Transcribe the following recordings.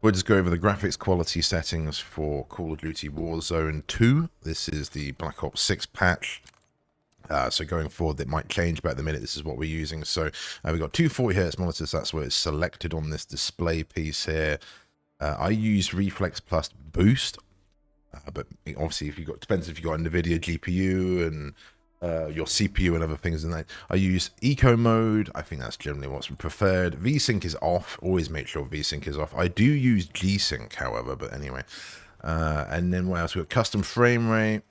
We'll just go over the graphics quality settings for Call of Duty Warzone 2. This is the Black Ops 6 patch. So going forward, it might change, but at the minute, this is what we're using. So we've got two 40Hz monitors. That's what it's selected on this display piece here. I use Reflex Plus Boost, but obviously, depends if you've got NVIDIA GPU and your CPU and other things. And I use Eco mode. I think that's generally what's preferred. VSync is off. Always make sure VSync is off. I do use G-Sync, however, but anyway. And then what else? We've got custom frame rate.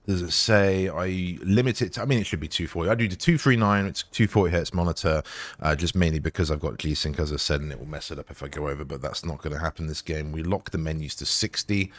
Does it say I limit it to, I mean, it should be 240. I do the 239, it's 240Hz monitor, just mainly because I've got G-Sync, as I said, and it will mess it up if I go over, but that's not going to happen this game. We lock the menus to 60,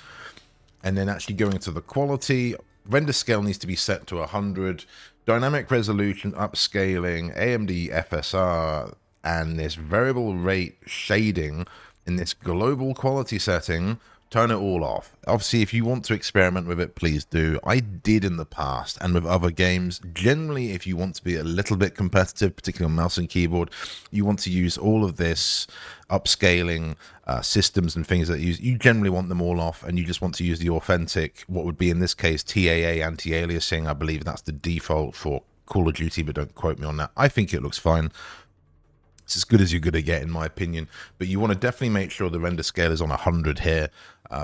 and then actually going to the quality, render scale needs to be set to 100, dynamic resolution, upscaling, AMD FSR, and this variable rate shading in this global quality setting. Turn it all off. Obviously, if you want to experiment with it, please do. I did in the past and with other games. Generally, if you want to be a little bit competitive, particularly on mouse and keyboard, you want to use all of this upscaling systems and things that you generally want them all off, and you just want to use the authentic, what would be in this case TAA anti-aliasing. I believe that's the default for Call of Duty, but don't quote me on that. I think it looks fine. It's as good as you're going to get, in my opinion. But you want to definitely make sure the render scale is on 100 here,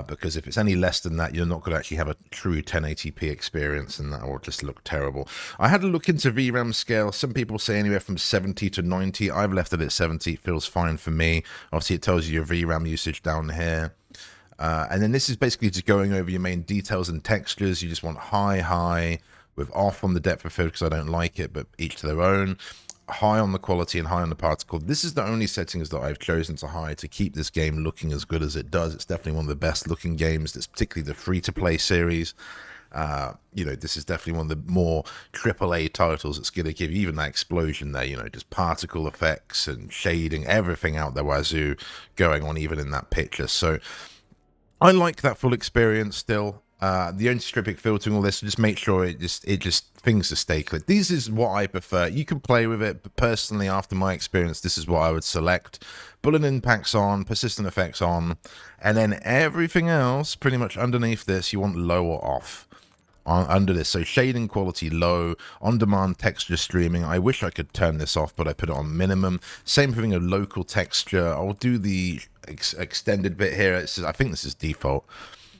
because if it's any less than that, you're not going to actually have a true 1080p experience, and that will just look terrible. I had a look into VRAM scale. Some people say anywhere from 70 to 90. I've left it at 70. It feels fine for me. Obviously, it tells you your VRAM usage down here. And then this is basically just going over your main details and textures. You just want high, with off on the depth of field because I don't like it, but each to their own. High on the quality and high on the particle. This is the only settings that I've chosen to high to keep this game looking as good as it does. It's definitely one of the best looking games. It's particularly the free-to-play series. This is definitely one of the more AAA titles that's going to give you even that explosion there, just particle effects and shading, everything out there wazoo going on even in that picture. So I like that full experience still. The anti-stripping filtering, all this, just make sure it just things to stay clear. This is what I prefer. You can play with it, but personally, after my experience, this is what I would select. Bullet impacts on, persistent effects on, and then everything else, pretty much underneath this, you want low or off. Under this, so shading quality low, on-demand texture streaming. I wish I could turn this off, but I put it on minimum. Same thing, a local texture. I'll do the extended bit here. I think this is default.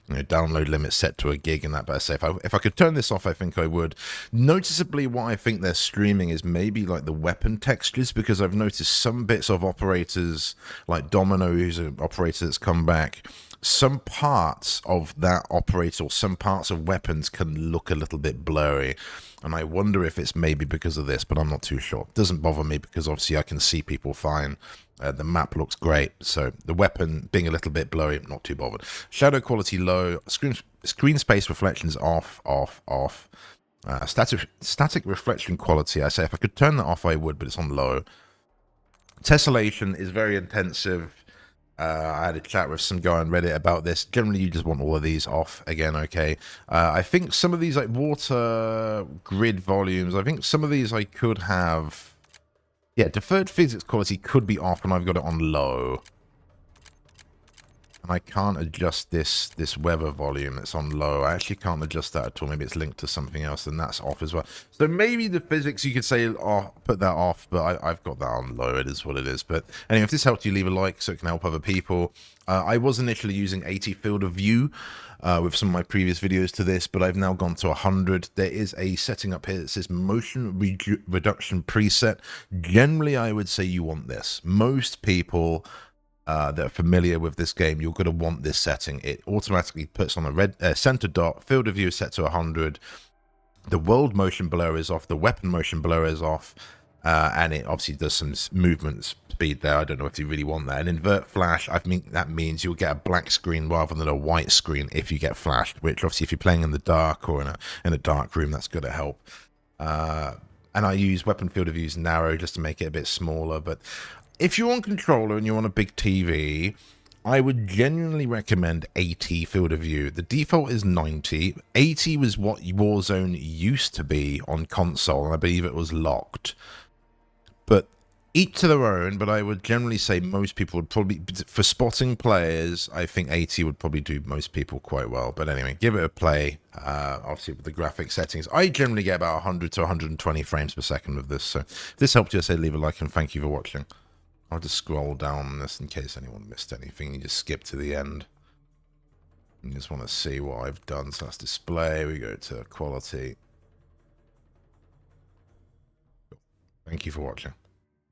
Download limit set to 1 gig and that, but I say if I could turn this off, I think I would. Noticeably, what I think they're streaming is maybe like the weapon textures, because I've noticed some bits of operators, like Domino, who's an operator that's come back, some parts of that operator or some parts of weapons can look a little bit blurry, and I wonder if it's maybe because of this, but I'm not too sure. It doesn't bother me because obviously I can see people fine. The map looks great, so the weapon being a little bit blurry, not too bothered. Shadow quality low, screen space reflections off. Static reflection quality, I say if I could turn that off, I would, but it's on low. Tessellation is very intensive. I had a chat with some guy on Reddit about this. Generally, you just want all of these off. Again, okay. I think some of these, like water grid volumes, I think some of these I could have... Yeah, deferred physics quality could be off, and I've got it on low. And I can't adjust this weather volume. It's on low. I actually can't adjust that at all. Maybe it's linked to something else, and that's off as well. So maybe the physics, you could say, oh, put that off, but I've got that on low. It is what it is. But anyway, if this helped you, leave a like so it can help other people. I was initially using 80 field of view with some of my previous videos to this, but I've now gone to 100. There is a setting up here that says motion reduction preset. Generally, I would say you want this. Most people that are familiar with this game, you're going to want this setting. It automatically puts on a red center dot, field of view is set to 100, the world motion blur is off, the weapon motion blur is off, and it obviously does some movement speed there. I don't know if you really want that. And invert flash, I think that means you'll get a black screen rather than a white screen if you get flashed, which obviously if you're playing in the dark or in a dark room, that's going to help. And I use weapon field of views narrow just to make it a bit smaller, but if you're on controller and you're on a big TV, I would genuinely recommend 80 field of view. The default is 90. 80 was what Warzone used to be on console, and I believe it was locked. But Each to their own, but I would generally say most people would probably, for spotting players, I think 80 would probably do most people quite well. But anyway, give it a play. Obviously, with the graphic settings, I generally get about 100 to 120 frames per second with this. So if this helped you, I say leave a like and thank you for watching. I'll just scroll down this in case anyone missed anything. You just skip to the end. You just want to see what I've done. So that's display. We go to quality. Thank you for watching.